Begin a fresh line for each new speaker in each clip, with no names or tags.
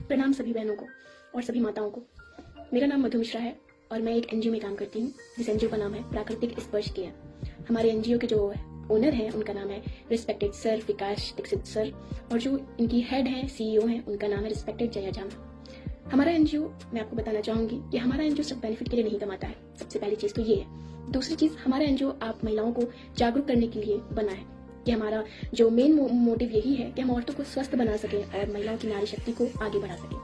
प्रणाम सभी बहनों को और सभी माताओं को। मेरा नाम मधु मिश्रा है और मैं एक एनजीओ में काम करती हूँ जिस एनजीओ का नाम है प्राकृतिक स्पर्श केयर। हमारे एनजीओ के जो ओनर हैं उनका नाम है रिस्पेक्टेड सर विकास दीक्षित सर और जो इनकी हेड हैं सीईओ हैं उनका नाम है रिस्पेक्टेड जया जामा। हमारा एनजीओ, मैं आपको बताना चाहूंगी कि हमारा एनजीओ सिर्फ बेनिफिट के लिए नहीं कमाता है। सबसे पहली चीज तो ये है। दूसरी चीज, हमारा एनजीओ आप महिलाओं को जागरूक करने के लिए बना है कि हमारा जो मेन मोटिव यही है कि हम औरतों को स्वस्थ बना सकें और महिलाओं की नारी शक्ति को आगे बढ़ा सकें।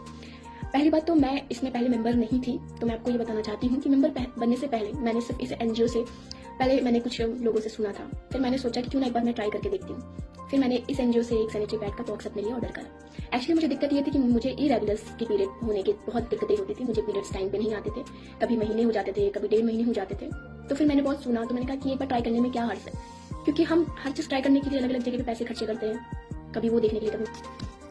पहली बात तो मैं इसमें पहले मेंबर नहीं थी, तो मैं आपको ये बताना चाहती हूँ कि मेंबर बनने से पहले मैंने सिर्फ इस एनजीओ से पहले मैंने कुछ लोगों से सुना था। फिर मैंने सोचा कि क्यों ना एक बार मैं ट्राई करके देखती हूँ। फिर मैंने इस एनजीओ से एक सैनिटरी पैड का बॉक्स अपने लिए ऑर्डर करा। एक्चुअली मुझे दिक्कत ये थी कि मुझे इरेगुलर्स की पीरियड होने की बहुत दिक्कतें होती थी। मुझे पीरियड्स टाइम पे नहीं आते थे, कभी महीने हो जाते थे, कभी 1.5 महीने हो जाते थे। तो फिर मैंने बहुत सुना, तो मैंने कहा कि एक बार ट्राई करने में क्या हर्ज है, क्योंकि हम हर चीज ट्राई करने के लिए अलग अलग जगह पे पैसे खर्चे करते हैं, कभी वो देखने के लिए कभी।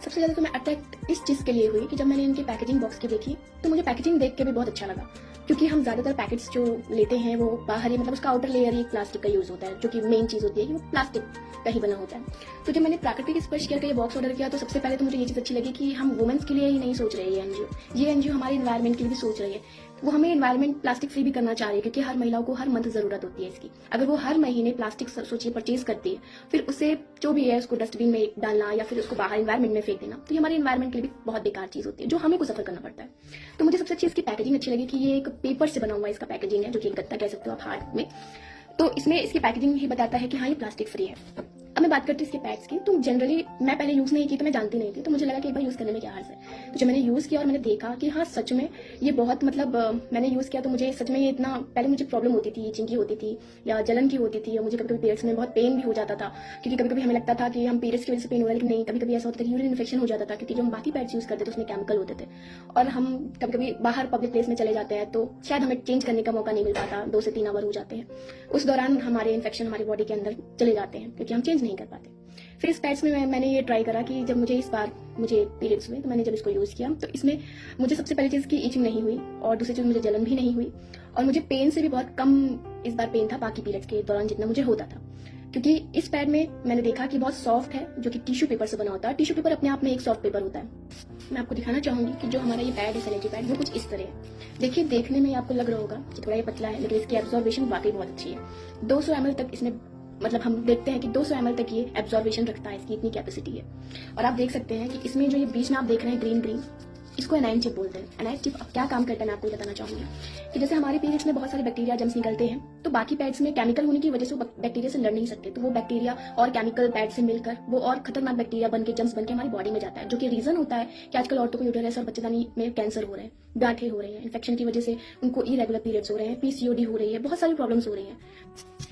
सबसे ज्यादा तो मैं अट्रैक्ट इस चीज के लिए हुई कि जब मैंने इनकी पैकेजिंग बॉक्स की देखी तो मुझे पैकेजिंग देख के भी बहुत अच्छा लगा, क्योंकि हम ज्यादातर पैकेट्स जो लेते हैं वो बाहर ही, मतलब उसका आउटर लेयर ही प्लास्टिक का यूज होता है, जो कि मेन चीज होती है कि वो प्लास्टिक का ही बना होता है। तो जब मैंने प्राकृतिक स्पर्श केयर का ये बॉक्स ऑर्डर किया तो सबसे पहले तो मुझे ये चीज अच्छी लगी कि हम वुमेन्स के लिए ही नहीं सोच रहे हैं ये एनजीओ हमारे इन्वायरमेंट के लिए भी सोच रही है। वो हमें इन्वायरमेंट प्लास्टिक फ्री भी करना चाह रही है, क्योंकि हर महिलाओं को हर मंथ जरूरत होती है इसकी। अगर वो हर महीने प्लास्टिक सोचिए परचेज करती है, फिर उसे जो भी है उसको डस्टबिन में डालना या फिर उसको बाहर इन्वायरमेंट में फेंक देना, तो ये हमारे इन्वायरमेंट के लिए भी बहुत बेकार चीज होती है जो हमें को सफर करना पड़ता है। तो मुझे सबसे अच्छी इसकी पैकेजिंग अच्छी लगी कि ये एक पेपर से बना हुआ इसका पैकेजिंग है, जो कि एक गत्ता कह सकते हो आप हार्ड में। तो इसमें इसकी पैकेजिंग ही बताता है कि हाँ ये प्लास्टिक फ्री है। अब मैं बात करती हूँ इसके पैड्स की, तो जनरली मैं पहले यूज नहीं की, तो मैं जानती नहीं थी, तो मुझे लगा कि एक बार यूज करने में क्या हर्ज है। तो जब मैंने यूज किया और मैंने देखा कि हाँ सच में ये बहुत, मतलब मैंने यूज किया तो मुझे सच में ये इतना, पहले मुझे प्रॉब्लम होती थी, चिंकी होती थी या जलन की होती थी, और मुझे कभी कभी पीरियड्स में बहुत पेन भी हो जाता था, क्योंकि कभी कभी हमें लगता था कि हम पीरियड्स की वजह से पेन हो रहा है, लेकिन नहीं, कभी कभी ऐसा होता था कि यूरिन इन्फेक्शन हो जाता था, क्योंकि जो हम बाकी पैड्स यूज करते थे उसमें केमिकल होते थे, और हम कभी कभी बाहर पब्लिक प्लेस में चले जाते हैं तो शायद हमें चेंज करने का मौका नहीं मिल पाता, 2 से 3 आवर हो जाते हैं, उस दौरान हमारे इन्फेक्शन हमारी बॉडी के अंदर चले जाते हैं क्योंकि हम चेंज नहीं कर पाते। फिर इस पैड्स में मैंने ये ट्राई करा कि जब मुझे इस बार मुझे पीरियड्स हुए तो मैंने जब इसको यूज किया तो इसमें मुझे सबसे पहली चीज की ईचिंग नहीं हुई, और दूसरी चीज मुझे जलन भी नहीं हुई, और मुझे पेन से भी बहुत कम इस बार पेन था बाकी पीरियड्स के दौरान जितना मुझे होता था, क्योंकि इस पैड में मैंने देखा कि बहुत सॉफ्ट है, जो कि टिश्यू पेपर से बना होता है। टिश्यू पेपर अपने आप में एक सॉफ्ट पेपर होता है। मैं आपको दिखाना चाहूंगी कि जो हमारा ये पैड है सैनिटरी पैड, वो कुछ इस तरह है। देखिए, देखने में आपको लग रहा होगा कि थोड़ा ये पतला है, लेकिन इसकी एब्जॉर्बेशन वाकई बहुत अच्छी है। 200 ml तक इसमें, मतलब हम देखते हैं कि 200 ml तक ये एब्जॉर्बेशन रखता है, इसकी इतनी कैपेसिटी है। और आप देख सकते हैं कि इसमें जो ये बीच में आप देख रहे हैं ग्रीन, इसको एनाइन चिप बोलते हैं। एनाइन चिप क्या काम करता है मैं आपको बताना चाहूंगी कि जैसे हमारे पीरियड्स में बहुत सारे बैक्टीरिया जम्स निकलते हैं, तो बाकी पैड्स में केमिकल होने की वजह से वो बैक्टीरिया से लड़ नहीं सकते, तो वो बैक्टीरिया और केमिकल पैड से मिलकर वो और खतरनाक बैक्टीरिया बन के जम्स बन के हमारी बॉडी में जाता है, जो कि रीजन होता है कि आजकल औरतों को यूटेरस और बच्चेदानी में कैंसर हो रहे हैं, गांठें हो रही है, इन्फेक्शन की वजह से उनको इरेगुलर पीरियड्स हो रहे हैं, पीसीओडी हो रही है, बहुत सारी प्रॉब्लम्स हो रही है।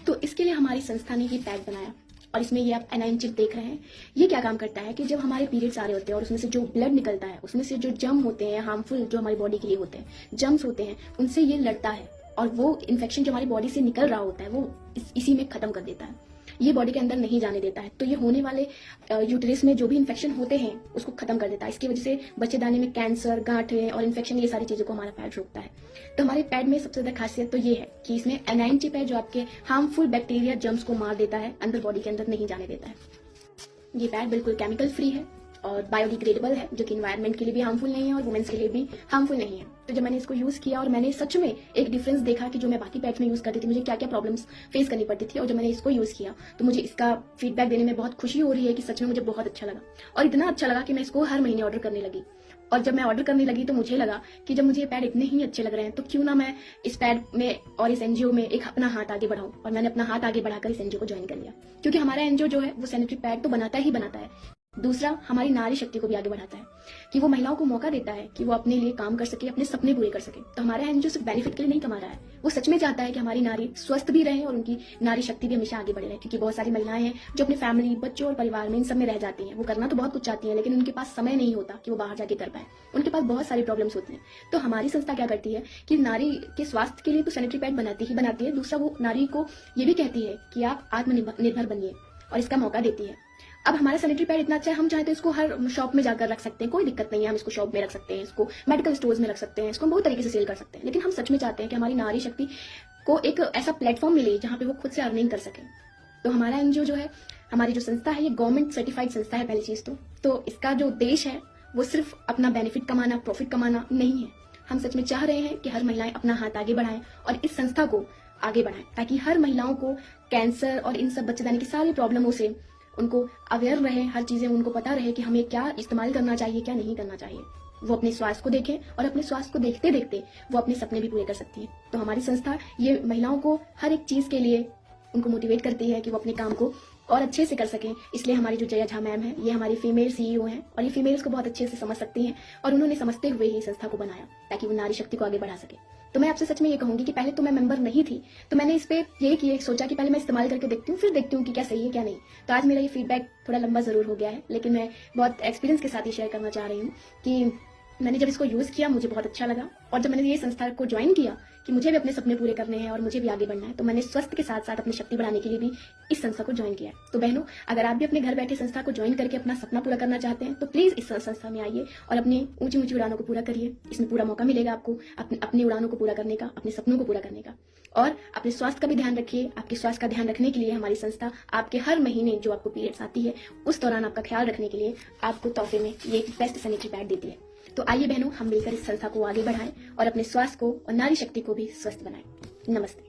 तो इसके लिए हमारी संस्था ने ये पैड बनाया, और इसमें ये आप एनाइन चिप देख रहे हैं। ये क्या काम करता है कि जब हमारे पीरियड्स आ रहे होते हैं और उसमें से जो ब्लड निकलता है, उसमें से जो जम होते हैं हार्मफुल, जो हमारी बॉडी के लिए होते हैं, जम्स होते हैं, उनसे ये लड़ता है, और वो इन्फेक्शन जो हमारी बॉडी से निकल रहा होता है वो इसी में खत्म कर देता है, ये बॉडी के अंदर नहीं जाने देता है। तो ये होने वाले यूटेरस में जो भी इन्फेक्शन होते हैं उसको खत्म कर देता है। इसकी वजह से बच्चेदानी में कैंसर, गांठें और इन्फेक्शन, ये सारी चीजों को हमारा पैड रोकता है। तो हमारे पैड में सबसे ज्यादा खासियत तो ये है कि इसमें एनाइन चिप है, जो आपके हार्मफुल बैक्टीरिया जम्स को मार देता है, अंदर बॉडी के अंदर नहीं जाने देता है। ये पैड बिल्कुल केमिकल फ्री है और बायोडिग्रेडेबल है, जो कि इन्वायरमेंट के लिए भी हार्मफुल नहीं है और वुमेन्स के लिए भी हार्मफुल नहीं है। तो जब मैंने इसको यूज किया और मैंने सच में एक डिफरेंस देखा कि जो मैं बाकी पैड्स में यूज करती थी मुझे क्या क्या प्रॉब्लम्स फेस करनी पड़ती थी, और जब मैंने इसको यूज किया तो मुझे इसका फीडबैक देने में बहुत खुशी हो रही है कि सच में मुझे बहुत अच्छा लगा, और इतना अच्छा लगा कि मैं इसको हर महीने ऑर्डर करने लगी। और जब मैं ऑर्डर करने लगी तो मुझे लगा कि जब मुझे ये पैड इतने ही अच्छे लग रहे हैं तो क्यों ना मैं इस पैड में और इस एनजीओ में एक अपना हाथ आगे बढ़ाऊं, और मैंने अपना हाथ आगे बढ़ाकर इस एनजीओ को ज्वाइन कर लिया, क्योंकि हमारा एनजीओ जो है वो सैनिटरी पैड तो बनाता ही बनाता है, दूसरा हमारी नारी शक्ति को भी आगे बढ़ाता है, कि वो महिलाओं को मौका देता है कि वो अपने लिए काम कर सके, अपने सपने पूरे कर सके। तो हमारा एनजीओ सिर्फ बेनिफिट के लिए नहीं कमा रहा है, वो सच में चाहता है कि हमारी नारी स्वस्थ भी रहे और उनकी नारी शक्ति भी हमेशा आगे बढ़े रहे, क्योंकि बहुत सारी महिलाएं हैं जो अपने फैमिली, बच्चों और परिवार में इन सब में रह जाती हैं। वो करना तो बहुत कुछ चाहती हैं, लेकिन उनके पास समय नहीं होता कि वो बाहर जाके कर पाए, उनके पास बहुत सारी प्रॉब्लम्स होती हैं। तो हमारी संस्था क्या करती है कि नारी के स्वास्थ्य के लिए तो सैनिटरी पैड बनाती है, दूसरा वो नारी को ये भी कहती है कि आप आत्मनिर्भर बनिए, और इसका मौका देती है। अब हमारा सैनिटरी पैड इतना अच्छा है, हम चाहे तो इसको हर शॉप में जाकर रख सकते हैं, कोई दिक्कत नहीं है। हम इसको शॉप में रख सकते हैं, इसको मेडिकल स्टोर्स में रख सकते हैं, इसको हम बहुत तरीके से सेल कर सकते हैं, लेकिन हम सच में चाहते हैं कि हमारी नारी शक्ति को एक ऐसा प्लेटफॉर्म मिले जहां पे वो खुद से अर्निंग कर सके। तो हमारा एनजीओ जो है, हमारी जो संस्था है, ये गवर्नमेंट सर्टिफाइड संस्था है पहली चीज तो इसका जो उद्देश्य है वो सिर्फ अपना बेनिफिट कमाना, प्रॉफिट कमाना नहीं है। हम सच में चाह रहे हैं कि हर महिलाएं अपना हाथ आगे बढ़ाएं और इस संस्था को आगे बढ़ाएं, ताकि हर महिलाओं को कैंसर और इन सब बच्चेदानी की सारी प्रॉब्लमों से उनको अवेयर रहे, हर चीजें उनको पता रहे कि हमें क्या इस्तेमाल करना चाहिए, क्या नहीं करना चाहिए। वो अपने स्वास्थ्य को देखें और अपने स्वास्थ्य को देखते देखते वो अपने सपने भी पूरे कर सकती है। तो हमारी संस्था ये महिलाओं को हर एक चीज के लिए उनको मोटिवेट करती है कि वो अपने काम को और अच्छे से कर सकें। इसलिए हमारी जो जया झा मैम है, ये हमारी फीमेल सीईओ हैं और ये फीमेल्स को बहुत अच्छे से समझ सकती हैं और उन्होंने समझते हुए ही संस्था को बनाया ताकि वो नारी शक्ति को आगे बढ़ा सके। तो मैं आपसे सच में ये कहूंगी कि पहले तो मैं मेंबर नहीं थी, तो मैंने इस पे यही किया, सोचा कि पहले मैं इस्तेमाल करके देखती हूँ, फिर देखती हूँ कि क्या सही है क्या नहीं। तो आज मेरा ये फीडबैक थोड़ा लंबा जरूर हो गया है, लेकिन मैं बहुत एक्सपीरियंस के साथ ही शेयर करना चाह रही हूँ कि मैंने जब इसको यूज किया मुझे बहुत अच्छा लगा, और जब मैंने ये संस्था को ज्वाइन किया कि मुझे भी अपने सपने पूरे करने हैं और मुझे भी आगे बढ़ना है, तो मैंने स्वास्थ्य के साथ साथ अपनी शक्ति बढ़ाने के लिए भी इस संस्था को ज्वाइन किया है। तो बहनों, अगर आप भी अपने घर बैठे संस्था को ज्वाइन करके अपना सपना पूरा करना चाहते हैं तो प्लीज इस संस्था में आइए और अपनी ऊंची ऊंची उड़ानों को पूरा करिए। इसमें पूरा मौका मिलेगा आपको अपनी उड़ानों को पूरा करने का, अपने सपनों को पूरा करने का। और अपने स्वास्थ्य का भी ध्यान रखिए। आपके स्वास्थ्य का ध्यान रखने के लिए हमारी संस्था आपके हर महीने जो आपको पीरियड्स आती है उस दौरान आपका ख्याल रखने के लिए आपको तोहफे में ये बेस्ट सैनिटरी पैड देती है। तो आइए बहनों, हम मिलकर इस संस्था को आगे बढ़ाएं और अपने स्वास्थ्य को और नारी शक्ति को भी स्वस्थ बनाएं। नमस्ते।